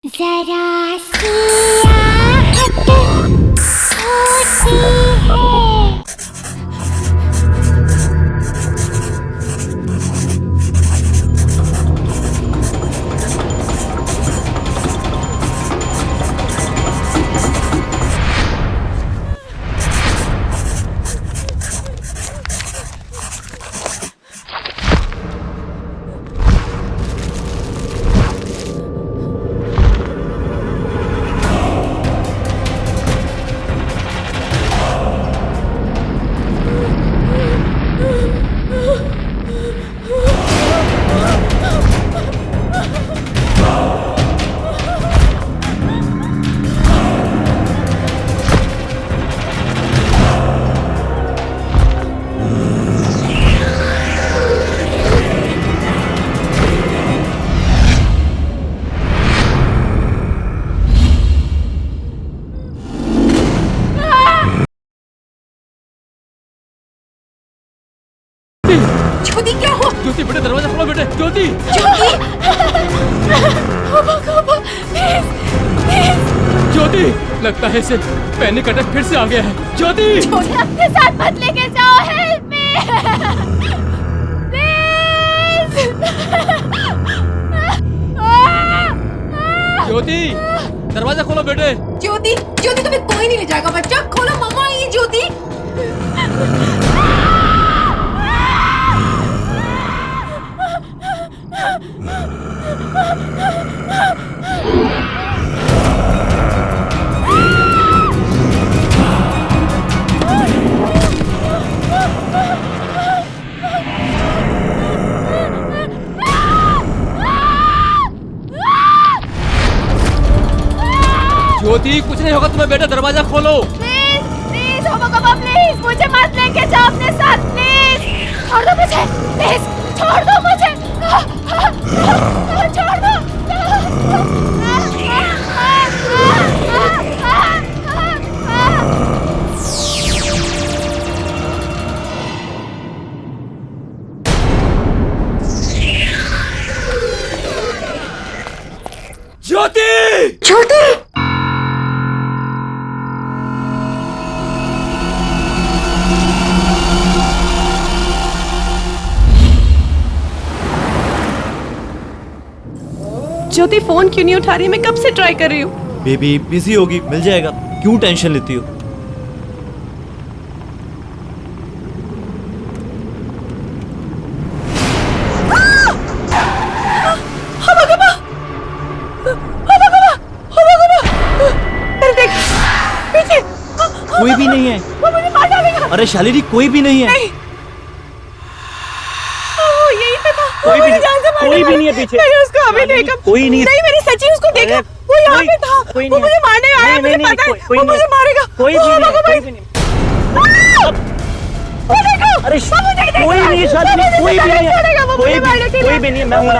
जरा सी आहट होती है। ज्योति क्या हुआ? ज्योति बेटे दरवाजा खोलो बेटे। ज्योति ज्योति लगता है इसे पैनिक अटैक फिर से आ गया है। ज्योति अपने साथ मत लेके जाओ, हेल्प मी ज्योति दरवाजा खोलो बेटे। ज्योति ज्योति तुम्हें कोई नहीं ले जाएगा बच्चा, खोलो मम्मा ये ज्योति। ज्योति कुछ नहीं होगा तुम्हें बेटा, दरवाजा खोलो। प्लीज प्लीज प्लीज मुझे मत लेके जाओ अपने साथ, प्लीज छोड़ दो मुझे, प्लीज छोड़ दो मुझे, छोड़ दो। ज्योति ज्योति ज्योति फोन क्यों नहीं उठा रही? मैं कब से ट्राई कर रही हूँ। बेबी बिजी होगी, मिल जाएगा, क्यों टेंशन लेती हो? कोई भी नहीं है। वो मुझे मार डालेगा। अरे शालिनी कोई भी नहीं है। नहीं। यही पे था। कोई भी मुझे जान से मारने कोई भी वाला। नहीं है पीछे। मैंने उसको अभी देखा। कोई नहीं है। नहीं मैंने सच्ची उसको देखा। वो यहाँ पे था। वो मुझे मारने आया, मुझे पता है। वो मुझे मारेगा। कोई भी नहीं। अरे कोई नहीं है शालिनी, कोई भी नहीं है। कोई भी नहीं है। मैं हूँ ना।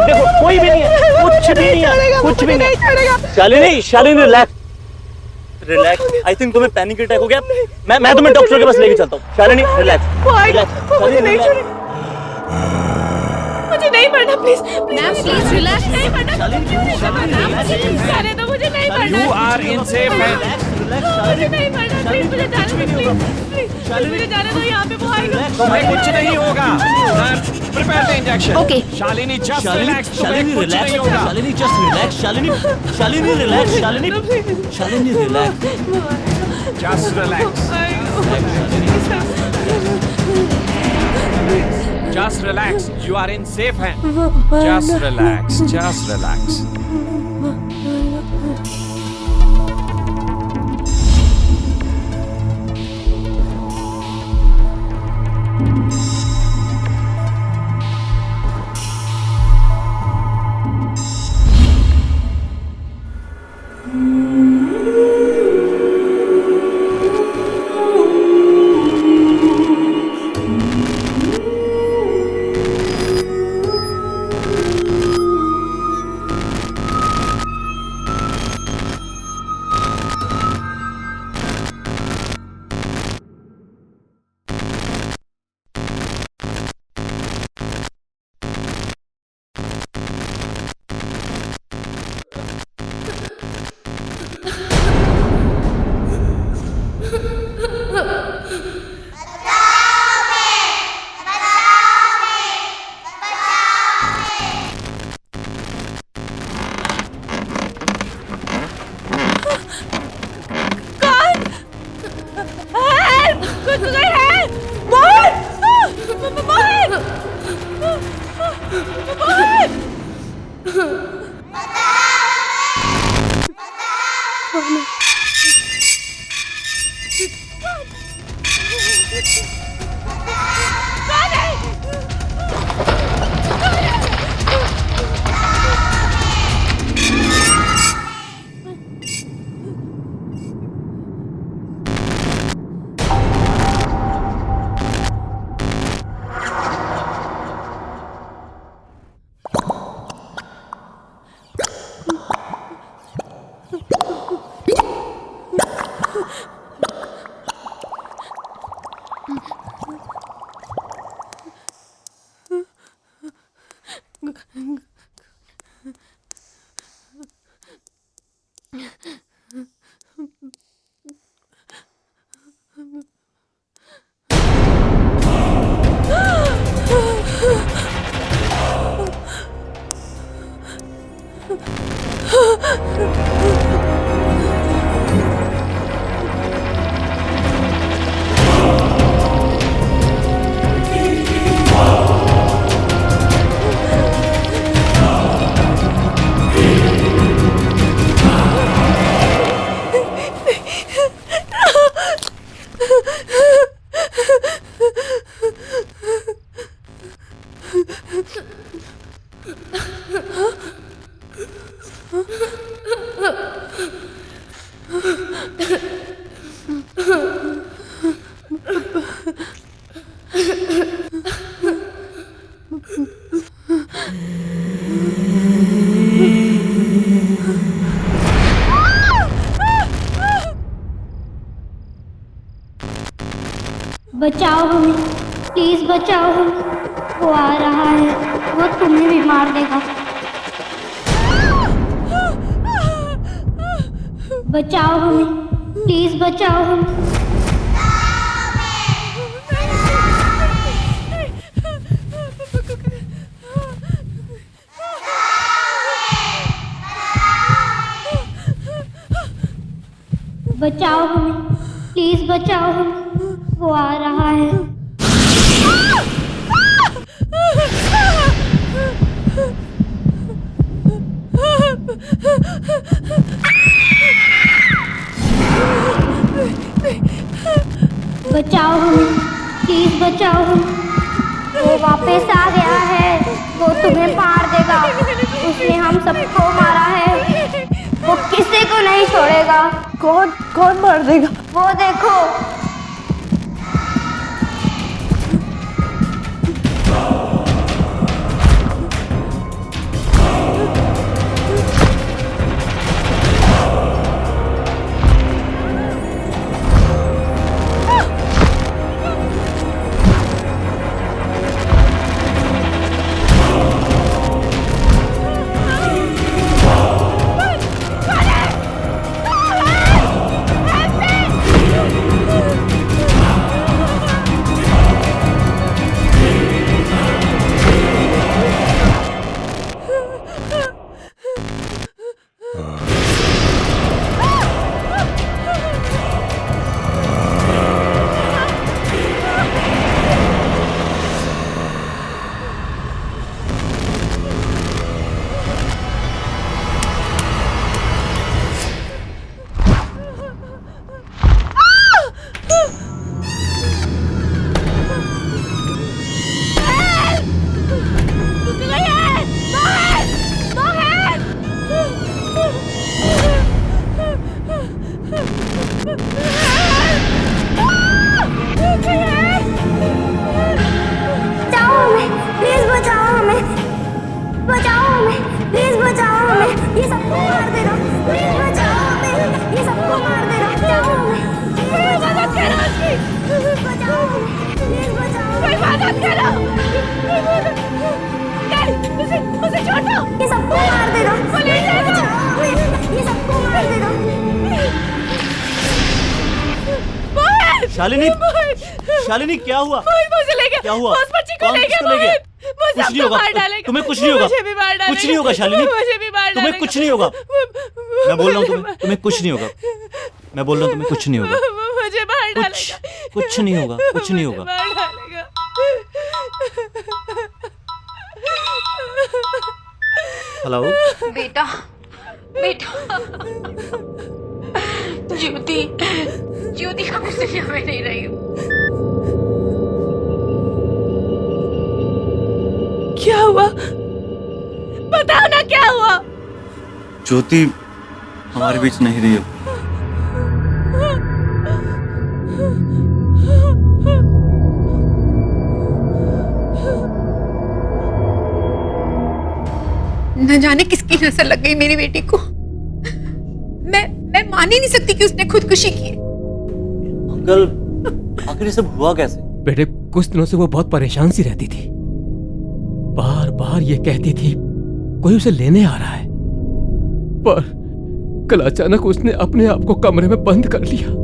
देखो कोई भी नहीं है, कुछ भी नहीं है, कुछ भी नहीं। शालिनी रिलैक्स। आई थिंक तुम्हें पैनिक अटैक हो गया। मैं तुम्हें डॉक्टर के पास लेके चलता हूँ। शालिनी रिलैक्स। मुझे नहीं छोड़े, मुझे नहीं मरना, प्लीज मैम प्लीज रिलैक्स। नहीं मरना। जाने दो, मुझे नहीं मरना। You are in safe hands. मुझे नहीं मरना, प्लीज मुझे जाने दो, प्लीज मुझे जाने दो। यहाँ पे वो आएगा। तुम्हें कुछ नहीं होगा। Prepare the injection. Okay. Shalini just relax. Shalini तुम्हें कुछ रिलैक्स। नहीं होगा। Shalini just relax. Shalini relax. Shalini relax. Just relax. Just relax. You are in safe hands. Just relax. Just relax. बचाओ हमें, प्लीज बचाओ हमें। वो आ रहा है, वो तुम्हें भी मार देगा। बचाओ हमें, प्लीज बचाओ हमें। बचाओ हमें, प्लीज बचाओ हमें। वो आ रहा है। बचाओ हमें, प्लीज बचाओ हमें। वो वापस आ गया है, वो तुम्हें मार देगा। उसने हम सबको मारा है, वो किसी को नहीं छोड़ेगा। कौन मार देगा? वो देखो। शालिनी क्या हुआ? मुझे ले गया। क्या हुआ? उस बच्ची को ले गया। कुछ नहीं होगा, तुम्हें कुछ नहीं होगा, कुछ नहीं होगा शालिनी, तुम्हें कुछ नहीं होगा। मैं बोल रहा हूँ तुम्हें कुछ नहीं होगा। मैं बोल रहा हूँ तुम्हें कुछ नहीं होगा। मुझे मार डालेगा। कुछ नहीं होगा, कुछ नहीं होगा। मार डालेगा। हेलो बेटा बेटा ज्योति ज्योति का मैसेज हमें नहीं रही हूँ। क्या हुआ? बताओ ना क्या हुआ? ज्योति हमारे बीच नहीं रही अब। न जाने किसकी नजर लग गई मेरी बेटी को। मैं मान ही नहीं सकती कि उसने खुदकुशी की। अंकल आखिर ये सब हुआ कैसे? बेटे कुछ दिनों से वो बहुत परेशान सी रहती थी, बार बार ये कहती थी कोई उसे लेने आ रहा है, पर कल अचानक उसने अपने आप को कमरे में बंद कर लिया।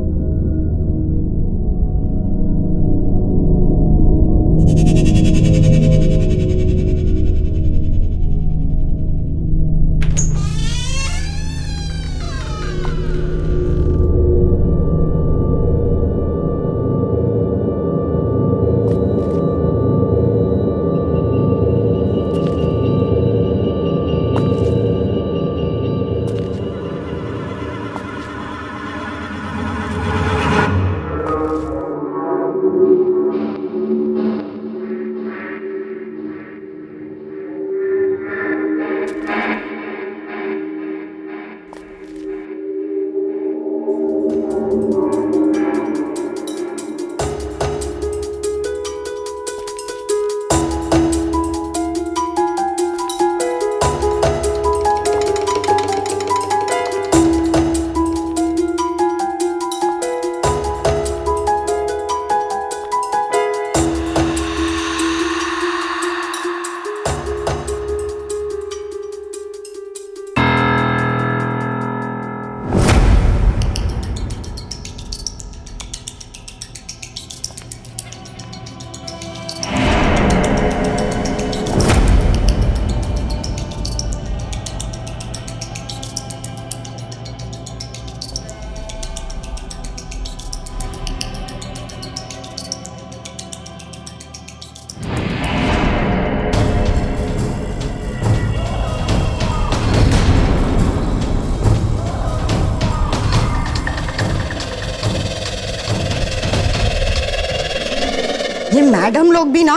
ये मैडम लोग भी ना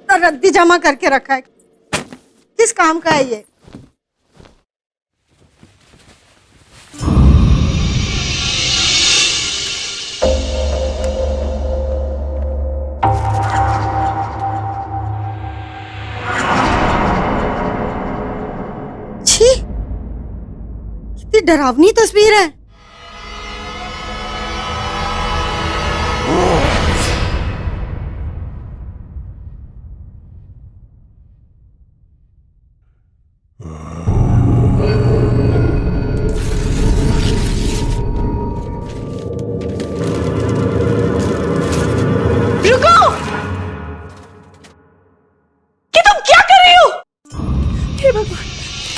रद्दी जमा करके रखा है, किस काम का है ये? छी, कितनी डरावनी तस्वीर है।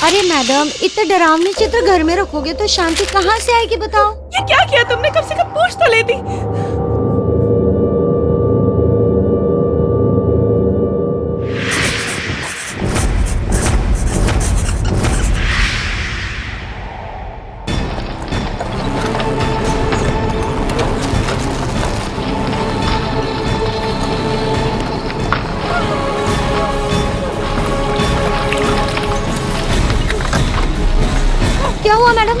अरे मैडम, इतने डरावने चित्र घर में रखोगे तो शांति कहाँ से आएगी बताओ? ये क्या किया तुमने? कम से कम पूछ तो लेती। क्या हुआ मैडम?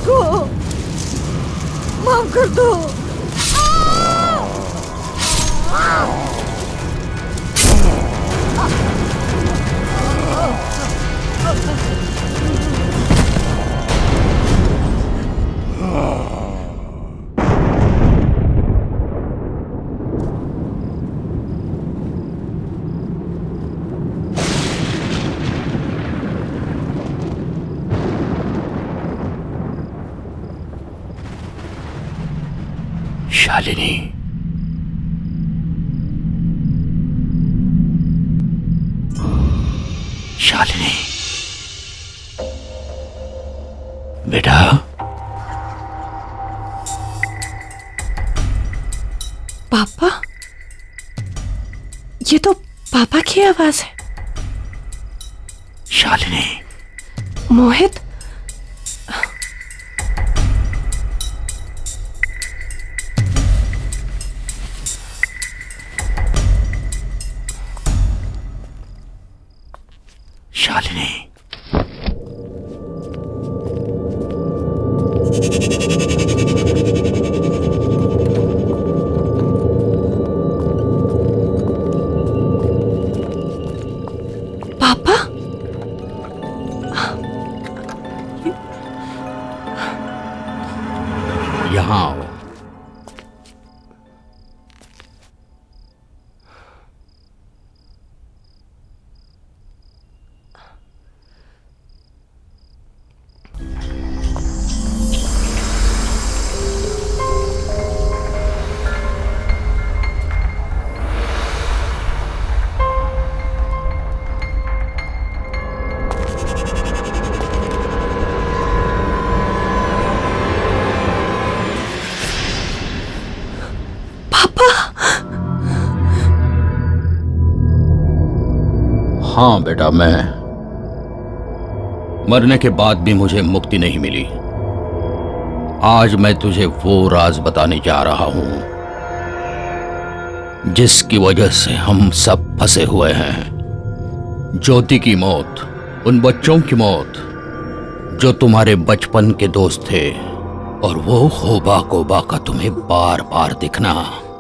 मुझको माफ कर दो। शालिनी, शालिनी बेटा, पापा, ये तो पापा की आवाज है। शालिनी, मोहित, शालिनी, पापा, यहाँ आओ। हाँ बेटा, मैं मरने के बाद भी मुझे मुक्ति नहीं मिली। आज मैं तुझे वो राज बताने जा रहा हूं जिसकी वजह से हम सब फंसे हुए हैं। ज्योति की मौत, उन बच्चों की मौत जो तुम्हारे बचपन के दोस्त थे, और वो होबा कोबा का तुम्हें बार बार दिखना,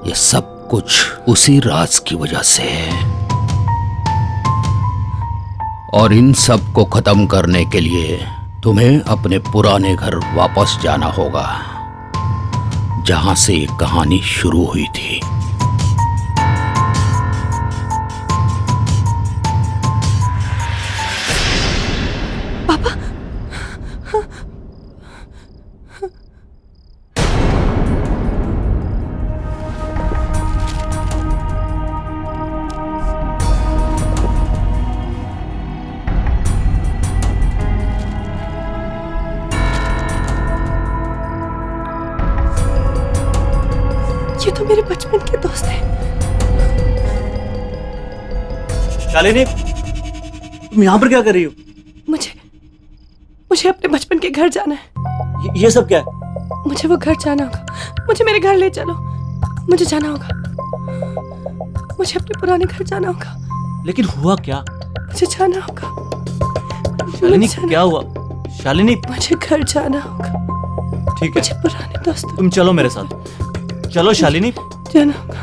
ये सब कुछ उसी राज की वजह से है। और इन सब को खत्म करने के लिए तुम्हें अपने पुराने घर वापस जाना होगा, जहां से ये कहानी शुरू हुई थी। पापा, ये तो मेरे बचपन के दोस्त हैं। शालिनी, तुम यहाँ पर क्या कर रही हो? मुझे अपने बचपन के घर जाना है। ये सब क्या है? मुझे वो घर जाना होगा। मुझे मेरे घर ले चलो। मुझे जाना होगा। मुझे अपने पुराने घर जाना होगा। लेकिन हुआ क्या? मुझे जाना होगा। शालिनी, क्या हुआ? शालिनी, मुझे घर जाना होगा। ठीक है, मुझे पुराने दोस्त, तुम चलो मेरे साथ। चलो शालिनी। जाना होगा।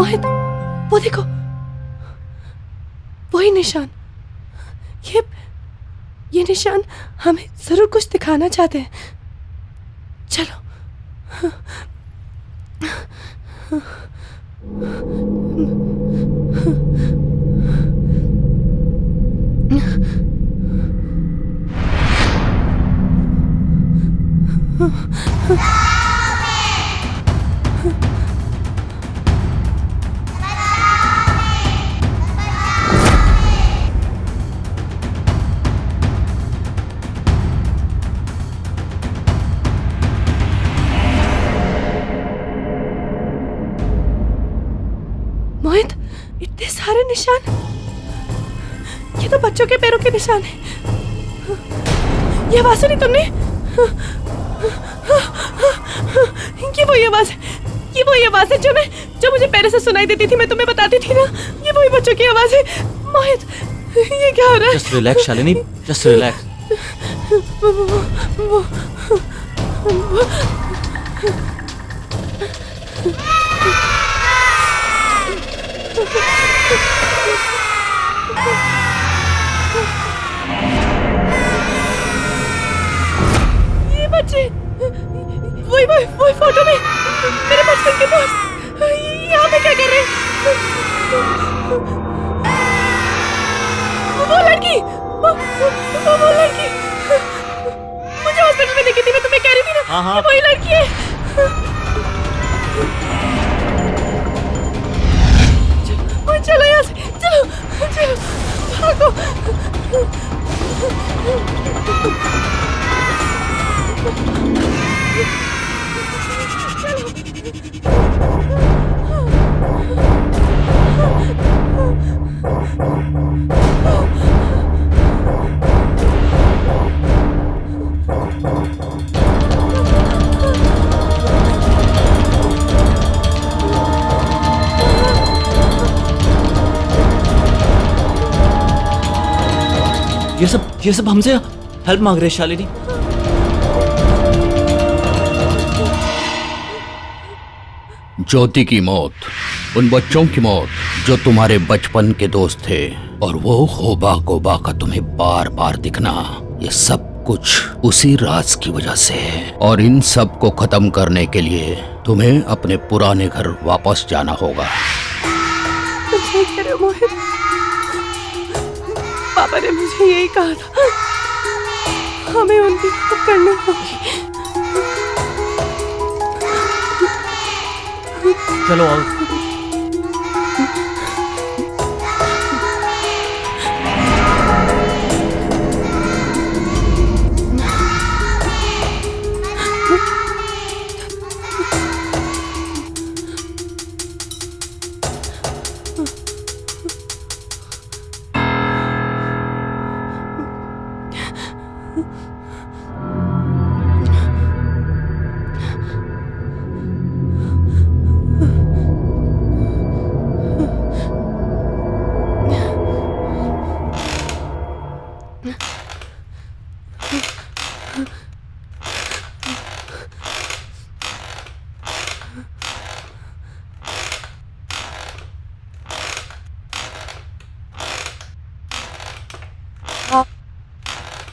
मोहित, वो देखो, वही निशान। ये निशान हमें जरूर कुछ दिखाना चाहते हैं। चलो। मोहित, इतने सारे निशान, ये तो बच्चों के पैरों के निशान हैं। ये आवाज सुनी तुमने? ये वही आवाज है, ये वही आवाज है जो मुझे पहले से सुनाई देती थी, मैं तुम्हें बताती थी ना। ये वही बच्चों की आवाज है। मोहित, ये क्या हो रहा है? Just relax Shalini, just relax. ये बच्चे, वही फोटो में मेरे बचपन के दोस्त यहाँ पे क्या कर रहे हैं? वो लड़की, वो लड़की मुझे हॉस्पिटल में देखी थी, मैं तुम्हें कह रही थी ना। हाँ। वही लड़की है। चलो यहाँ से, चलो भागो। ये सब हमसे हेल्प मांग रहे हैं शालिनी। ज्योति की मौत, उन बच्चों की मौत जो तुम्हारे बचपन के दोस्त थे, और वो होबा गोबा का तुम्हें बार बार दिखना, ये सब कुछ उसी राज की वजह से है। और इन सब को खत्म करने के लिए तुम्हें अपने पुराने घर वापस जाना होगा। मोहित, पापा ने मुझे यही कहा था, हमें उनकी मदद करनी होगी। चलो आओ।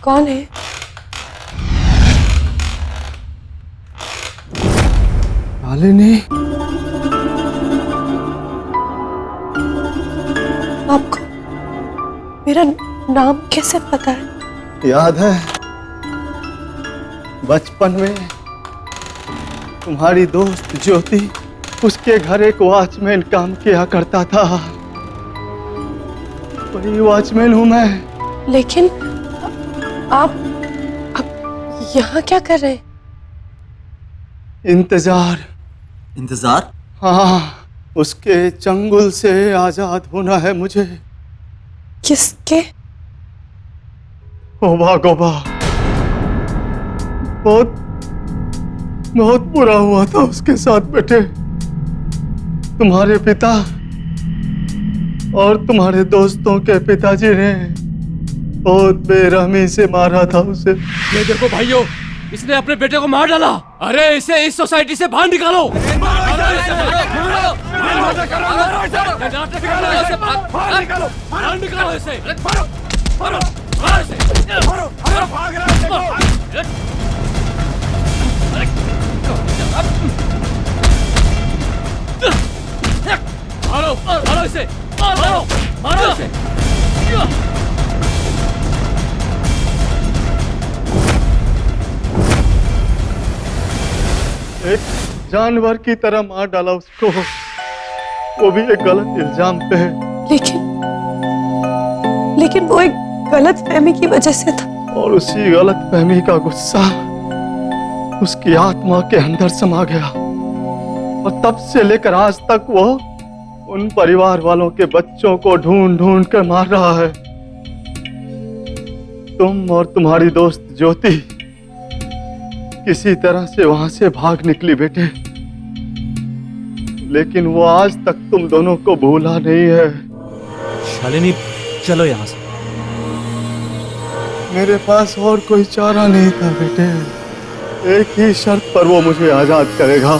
कौन है? शालिनी, आपको मेरा नाम कैसे पता है? याद है बचपन में तुम्हारी दोस्त ज्योति, उसके घर एक वॉचमैन काम किया करता था। वही वॉचमैन हूं मैं। लेकिन आप यहाँ क्या कर रहे हैं? इंतजार? हाँ, उसके चंगुल से आजाद होना है मुझे। किसके? होबा गोबा। बहुत बुरा हुआ था उसके साथ बेटे। तुम्हारे पिता और तुम्हारे दोस्तों के पिताजी ने बहुत बेरहमी से मारा था उसे। ये देखो भाइयों, इसने अपने बेटे को मार डाला। अरे इसे इस सोसाइटी से बाहर निकालो। निकालो इसे। मारो मारो इसे, मारो मारो इसे। एक जानवर की तरह मार डाला उसको, वो भी एक गलत इल्जाम पे। लेकिन वो एक गलत फहमी की वजह से था। और उसी गलत फहमी का गुस्सा उसकी आत्मा के अंदर समा गया, और तब से लेकर आज तक वो उन परिवार वालों के बच्चों को ढूंढ ढूंढ कर मार रहा है। तुम और तुम्हारी दोस्त ज्योति किसी तरह से वहां से भाग निकली बेटे, लेकिन वो आज तक तुम दोनों को भूला नहीं है। शालिनी चलो यहाँ से। मेरे पास और कोई चारा नहीं था बेटे, एक ही शर्त पर वो मुझे आजाद करेगा,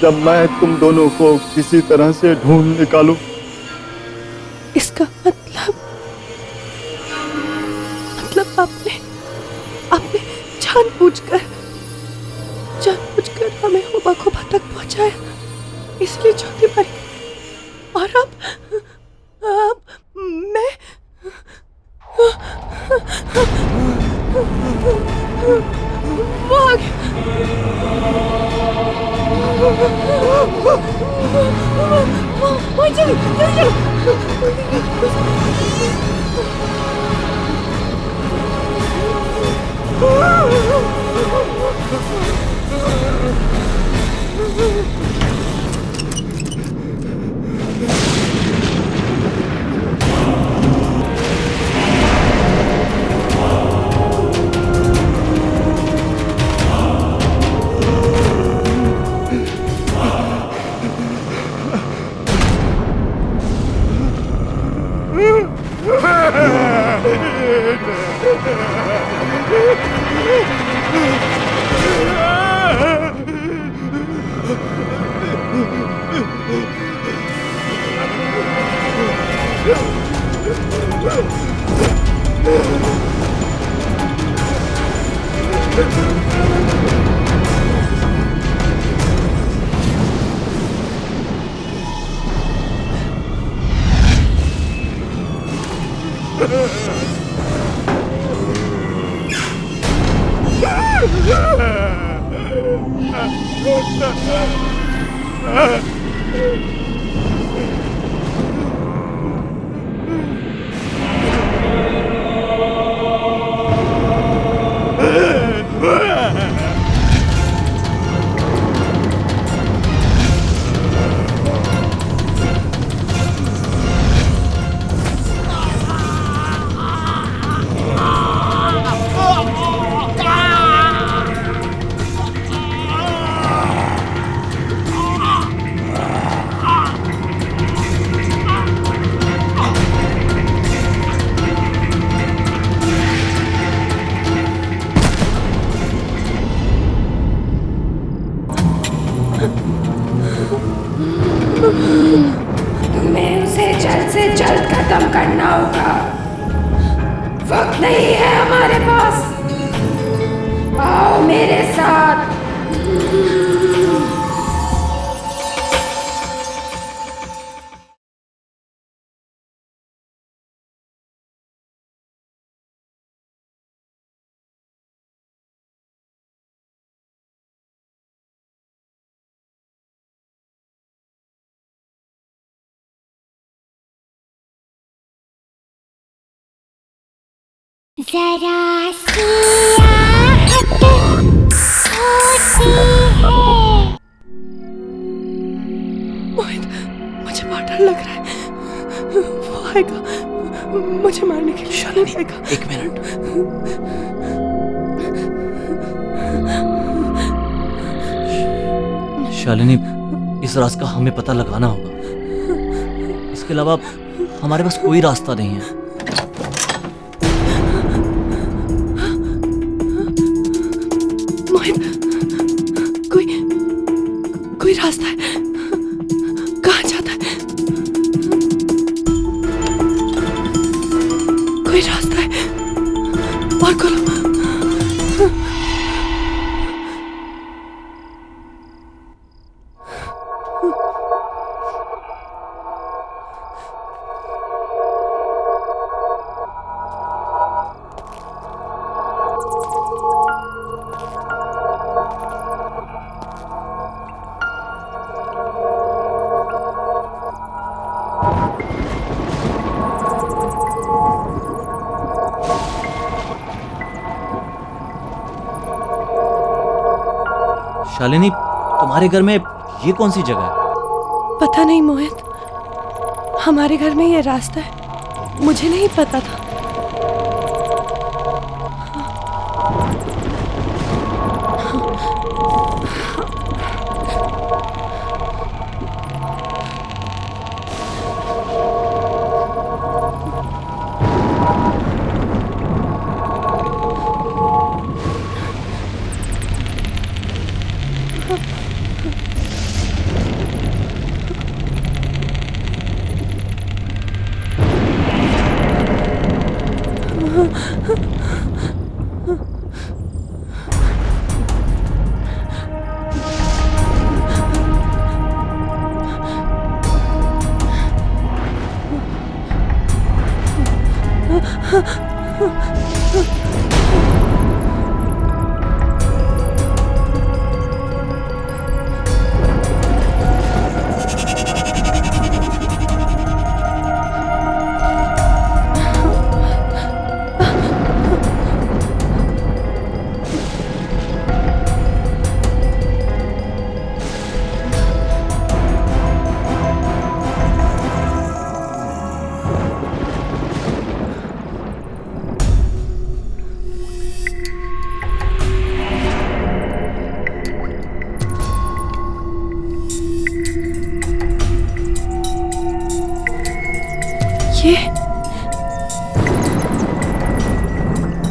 जब मैं तुम दोनों को किसी तरह से ढूंढ निकालूं। इसका मतलब आपने जानबूझकर हमें हुबा खुबा तक पहुंचाया, इसलिए ज्योति मरी। और अब मैं वो आ गया। तुम्हें उसे जल्द से जल्द खत्म करना होगा। वक्त नहीं है हमारे पास। आओ मेरे साथ। जरा सी आहट होती है। मोहित, मुझे बहुत डर लग रहा है। वो आएगा, मुझे मारने के लिए आएगा। एक मिनट। शालिनी, इस राज का हमें पता लगाना होगा। इसके अलावा हमारे पास कोई रास्ता नहीं है। मोहित, कोई रास्ता है? और खोलो। शालिनी, तुम्हारे घर में ये कौन सी जगह है? पता नहीं मोहित, हमारे घर में ये रास्ता है, मुझे नहीं पता था।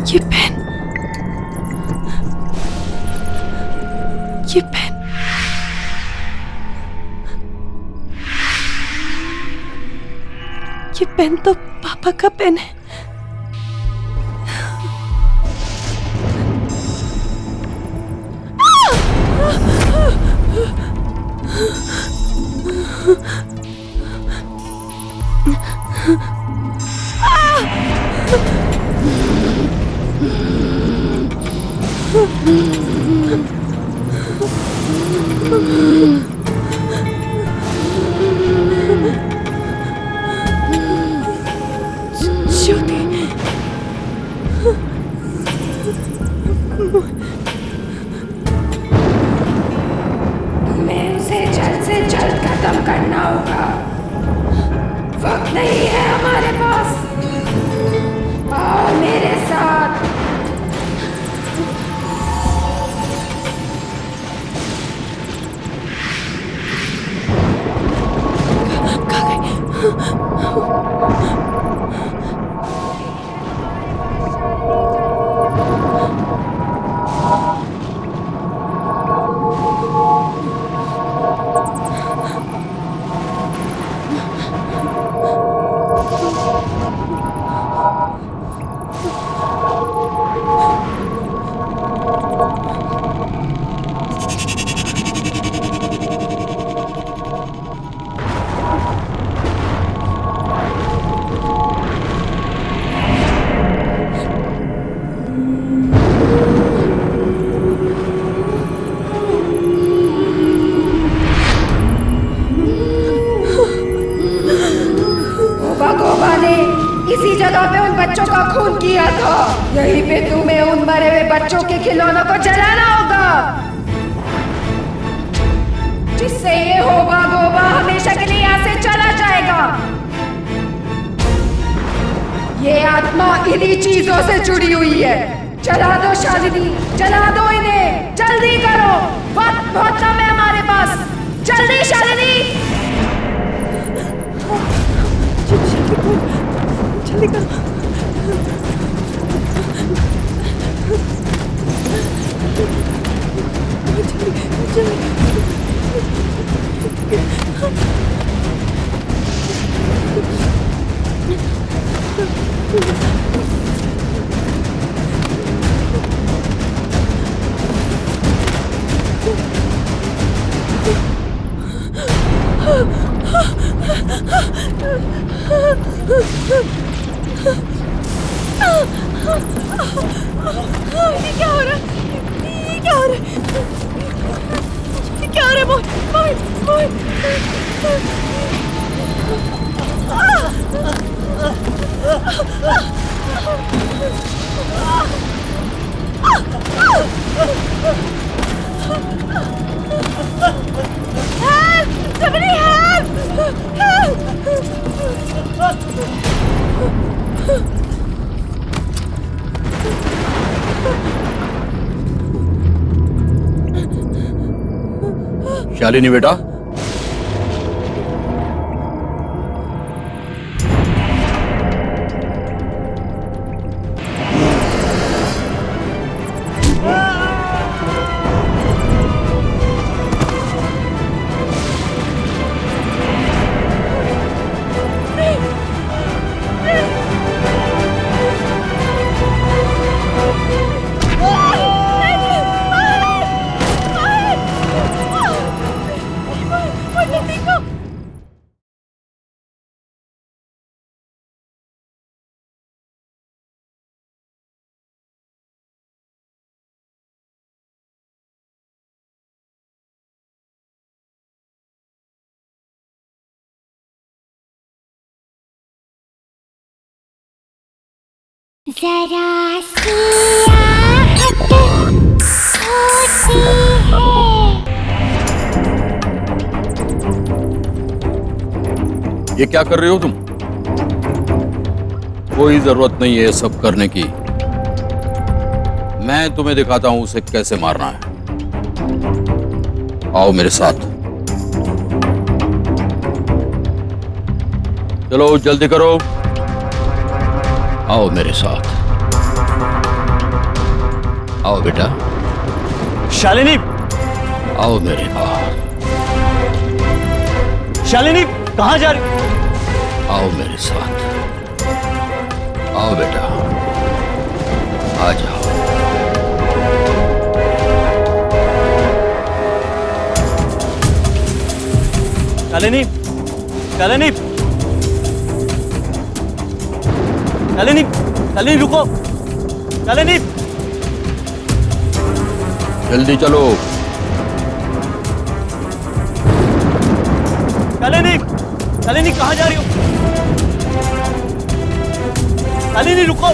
ये पेन, ये पेन, ये पेन तो पापा का पेन है। ज्योति, तुम्हें उसे जल्द से जल्द खत्म करना होगा। वक्त नहीं है हमारे पास। आओ मेरे साथ। इसी जगह पे उन बच्चों का खून किया था। यहीं पे तुम्हें उन मरे हुए बच्चों के खिलौनों को जलाना होगा, जिससे ये होबा गोबा हमेशा के लिए यहाँ से चला जाएगा। ये आत्मा इन्हीं चीजों से जुड़ी हुई है। जला दो शालिनी, जला दो इन्हें, जल्दी करो, वक्त बहुत कम है हमारे पास। जल्दी शालिनी, जल्दी करो। ये क्या हो रहा है? ये क्या हो रहा है? ये क्या हो रहा है? मोहित, मोहित, Help! Somebody help! Help! Shalini बेटा, जरा सी आहट होती है। ये क्या कर रही हो तुम? कोई जरूरत नहीं है ये सब करने की। मैं तुम्हें दिखाता हूं उसे कैसे मारना है। आओ मेरे साथ। चलो जल्दी करो। आओ मेरे साथ। आओ बेटा। शालिनी, आओ मेरे पास। शालिनी कहाँ जा रही? आओ मेरे साथ। आओ बेटा, आ जाओ। शालिनी, शालिनी, शालिनी, शालिनी रुको। शालिनी, जल्दी चलो। शालिनी, शालिनी कहाँ जा रही हो? शालिनी रुको।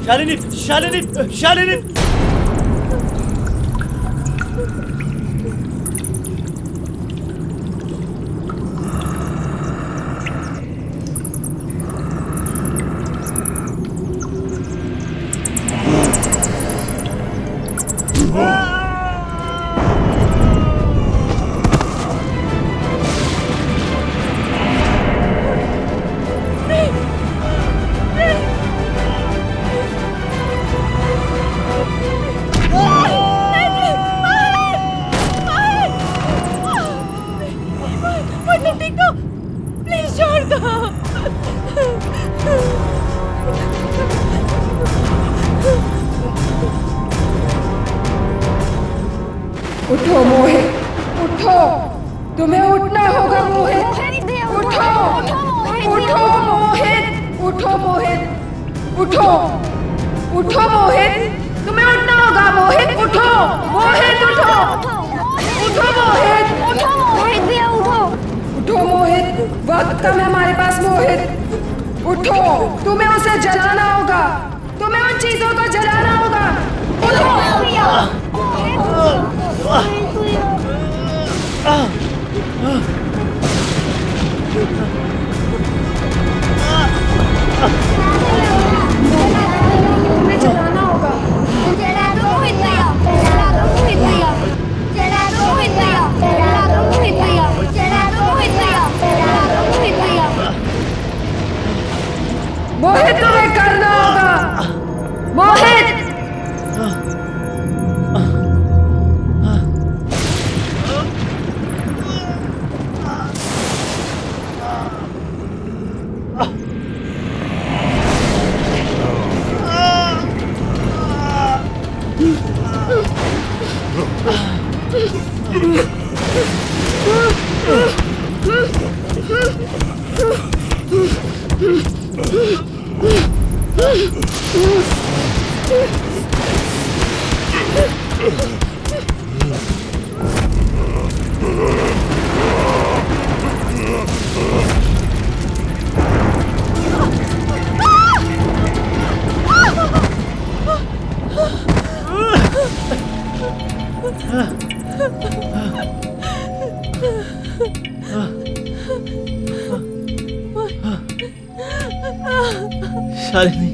शालिनी, शालिनी, शालिनी। उठो मोहित, उठो। तुम्हें उठना होगा मोहित। उठो, उठो मोहित, उठो मोहित, उठो, उठो मोहित। तुम्हें उठना होगा मोहित। उठो मोहित, उठो, उठो मोहित, उठो मोहित भैया, उठो। उठो मोहित, वक्त कम है हमारे पास मोहित। उठो, तुम्हें उसे जलाना होगा। तुम्हें उन चीजों को जलाना होगा। उठो शालिनी